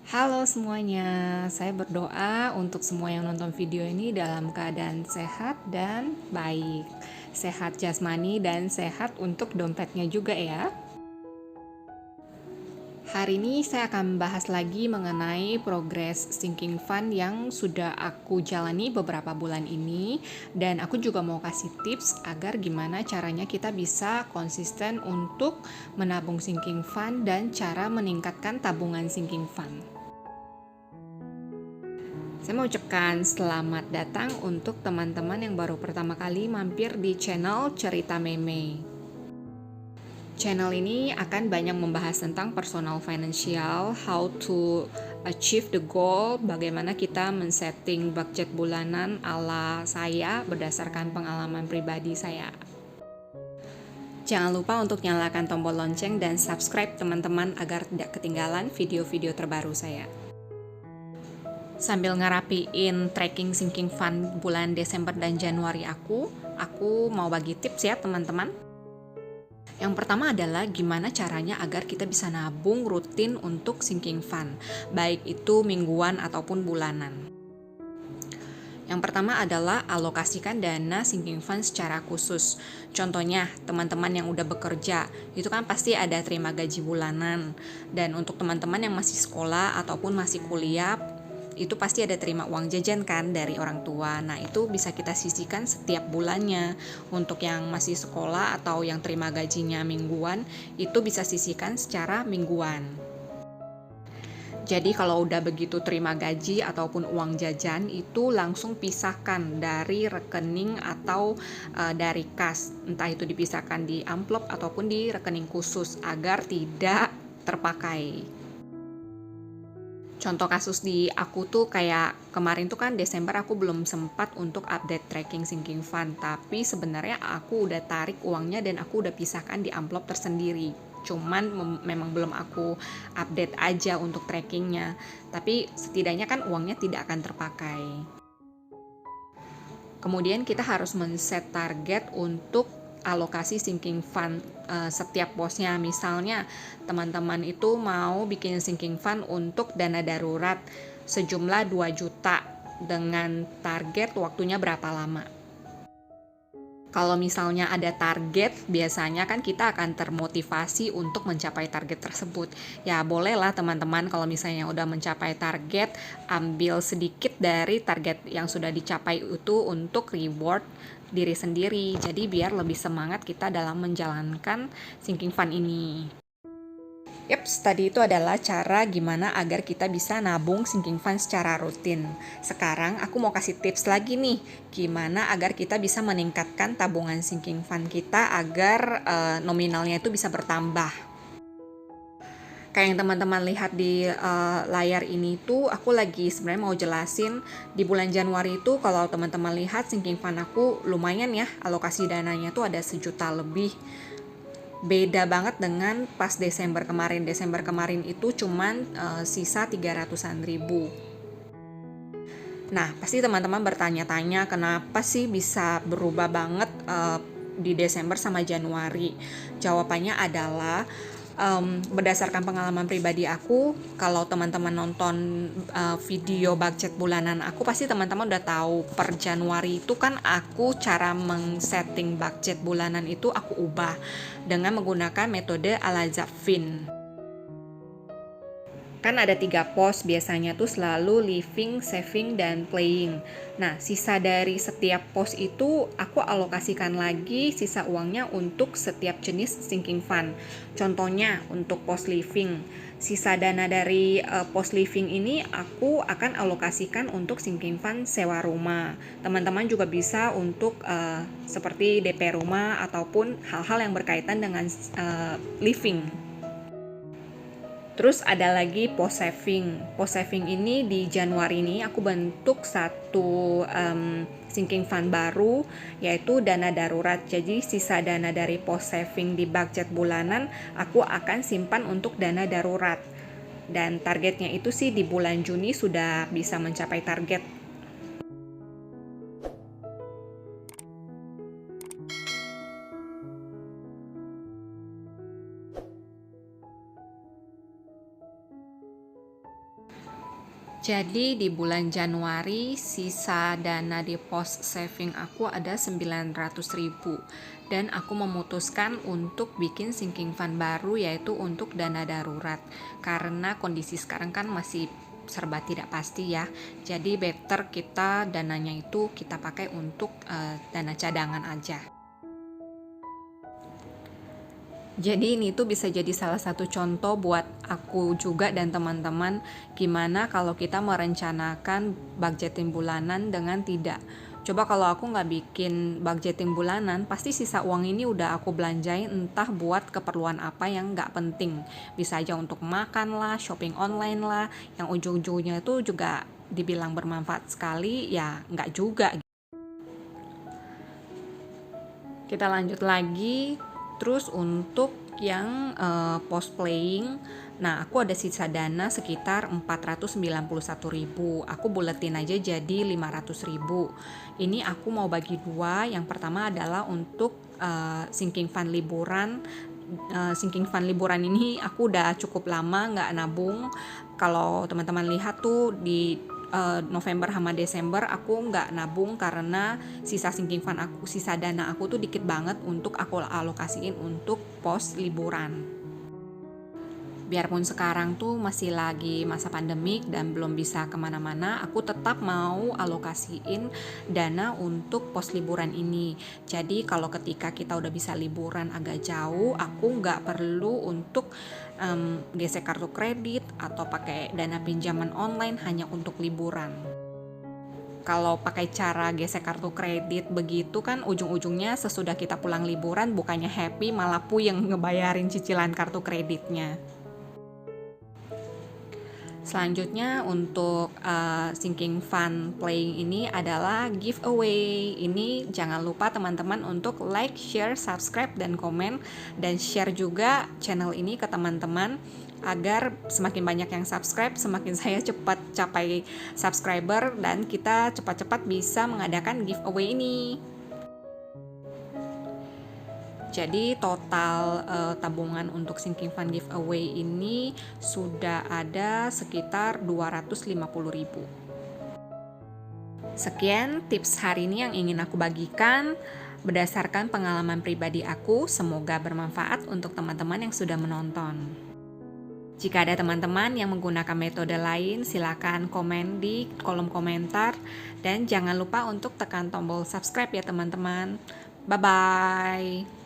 Halo semuanya, saya berdoa untuk semua yang nonton video ini dalam keadaan sehat dan baik. Sehat jasmani dan sehat untuk dompetnya juga ya. Hari ini saya akan membahas lagi mengenai progres sinking fund yang sudah aku jalani beberapa bulan ini. Dan aku juga mau kasih tips agar gimana caranya kita bisa konsisten untuk menabung sinking fund dan cara meningkatkan tabungan sinking fund. Saya mau ucapkan selamat datang untuk teman-teman yang baru pertama kali mampir di channel Cerita Meme. Channel ini akan banyak membahas tentang personal financial, how to achieve the goal, bagaimana kita men-setting budget bulanan ala saya berdasarkan pengalaman pribadi saya. Jangan lupa untuk nyalakan tombol lonceng dan subscribe teman-teman agar tidak ketinggalan video-video terbaru saya. Sambil ngerapiin tracking sinking fund bulan Desember dan Januari aku mau bagi tips ya teman-teman. Yang pertama adalah gimana caranya agar kita bisa nabung rutin untuk sinking fund, baik itu mingguan ataupun bulanan. Yang pertama adalah alokasikan dana sinking fund secara khusus. Contohnya, teman-teman yang udah bekerja, itu kan pasti ada terima gaji bulanan. Dan untuk teman-teman yang masih sekolah ataupun masih kuliah, itu pasti ada terima uang jajan kan dari orang tua. Nah, itu bisa kita sisihkan setiap bulannya. Untuk yang masih sekolah atau yang terima gajinya mingguan, itu bisa sisihkan secara mingguan. Jadi kalau udah begitu terima gaji ataupun uang jajan itu langsung pisahkan dari rekening atau dari kas. Entah itu dipisahkan di amplop ataupun di rekening khusus agar tidak terpakai. Contoh kasus di aku tuh kayak kemarin tuh kan Desember aku belum sempat untuk update tracking sinking fund, tapi sebenarnya aku udah tarik uangnya dan aku udah pisahkan di amplop tersendiri. Cuman memang belum aku update aja untuk trackingnya, tapi setidaknya kan uangnya tidak akan terpakai. Kemudian kita harus men-set target untuk alokasi sinking fund setiap posnya. Misalnya teman-teman itu mau bikin sinking fund untuk dana darurat sejumlah 2 juta dengan target waktunya berapa lama. Kalau misalnya ada target, biasanya kan kita akan termotivasi untuk mencapai target tersebut. Ya bolehlah teman-teman kalau misalnya udah mencapai target, ambil sedikit dari target yang sudah dicapai itu untuk reward diri sendiri. Jadi biar lebih semangat kita dalam menjalankan sinking fund ini. Yaps, tadi itu adalah cara gimana agar kita bisa nabung sinking fund secara rutin. Sekarang aku mau kasih tips lagi nih, gimana agar kita bisa meningkatkan tabungan sinking fund kita agar nominalnya itu bisa bertambah. Kayak yang teman-teman lihat di layar ini tuh, aku lagi sebenarnya mau jelasin di bulan Januari itu kalau teman-teman lihat sinking fund aku lumayan ya, alokasi dananya tuh ada 1 juta lebih. Beda banget dengan pas Desember kemarin. Desember kemarin itu cuman sisa 300-an ribu. Nah, pasti teman-teman bertanya-tanya kenapa sih bisa berubah banget di Desember sama Januari. Jawabannya adalah berdasarkan pengalaman pribadi aku, kalau teman-teman nonton video budget bulanan aku, pasti teman-teman udah tahu per Januari itu kan aku cara men-setting budget bulanan itu aku ubah dengan menggunakan metode Al-Azafin. Kan ada 3 pos biasanya tuh selalu living, saving, dan playing. Nah, sisa dari setiap pos itu aku alokasikan lagi sisa uangnya untuk setiap jenis sinking fund. Contohnya untuk pos living, sisa dana dari pos living ini aku akan alokasikan untuk sinking fund sewa rumah. Teman-teman juga bisa untuk seperti DP rumah ataupun hal-hal yang berkaitan dengan living. Terus ada lagi pos saving. Pos saving ini di Januari ini aku bentuk satu sinking fund baru, yaitu dana darurat. Jadi sisa dana dari pos saving di budget bulanan aku akan simpan untuk dana darurat. Dan targetnya itu sih di bulan Juni sudah bisa mencapai target. Jadi di bulan Januari sisa dana di pos saving aku ada 900.000 dan aku memutuskan untuk bikin sinking fund baru, yaitu untuk dana darurat. Karena kondisi sekarang kan masih serba tidak pasti ya. Jadi better kita dananya itu kita pakai untuk dana cadangan aja. Jadi ini tuh bisa jadi salah satu contoh buat aku juga dan teman-teman gimana kalau kita merencanakan budgeting bulanan dengan tidak. Coba kalau aku nggak bikin budgeting bulanan, pasti sisa uang ini udah aku belanjain entah buat keperluan apa yang nggak penting. Bisa aja untuk makan lah, shopping online lah, yang ujung-ujungnya itu juga dibilang bermanfaat sekali, ya nggak juga. Kita lanjut lagi. Terus untuk yang post playing, nah aku ada sisa dana sekitar 491.000. Aku buletin aja jadi 500.000. Ini aku mau bagi dua. Yang pertama adalah untuk sinking fund liburan. Sinking fund liburan ini aku udah cukup lama nggak nabung. Kalau teman-teman lihat tuh di November sama Desember aku nggak nabung karena sisa sinking fund aku, sisa dana aku tuh dikit banget untuk aku alokasiin untuk pos liburan. Biarpun sekarang tuh masih lagi masa pandemik dan belum bisa kemana-mana, aku tetap mau alokasiin dana untuk pos liburan ini. Jadi kalau ketika kita udah bisa liburan agak jauh, aku nggak perlu untuk gesek kartu kredit atau pakai dana pinjaman online hanya untuk liburan. Kalau pakai cara gesek kartu kredit begitu kan ujung-ujungnya sesudah kita pulang liburan bukannya happy malah puyeng ngebayarin cicilan kartu kreditnya. Selanjutnya untuk sinking fund playing ini adalah giveaway. Ini jangan lupa teman-teman untuk like, share, subscribe, dan komen. Dan share juga channel ini ke teman-teman agar semakin banyak yang subscribe, semakin saya cepat capai subscriber dan kita cepat-cepat bisa mengadakan giveaway ini. Jadi total tabungan untuk sinking fund giveaway ini sudah ada sekitar 250.000. Sekian tips hari ini yang ingin aku bagikan berdasarkan pengalaman pribadi aku. Semoga bermanfaat untuk teman-teman yang sudah menonton. Jika ada teman-teman yang menggunakan metode lain, silakan komen di kolom komentar dan jangan lupa untuk tekan tombol subscribe ya teman-teman. Bye-bye.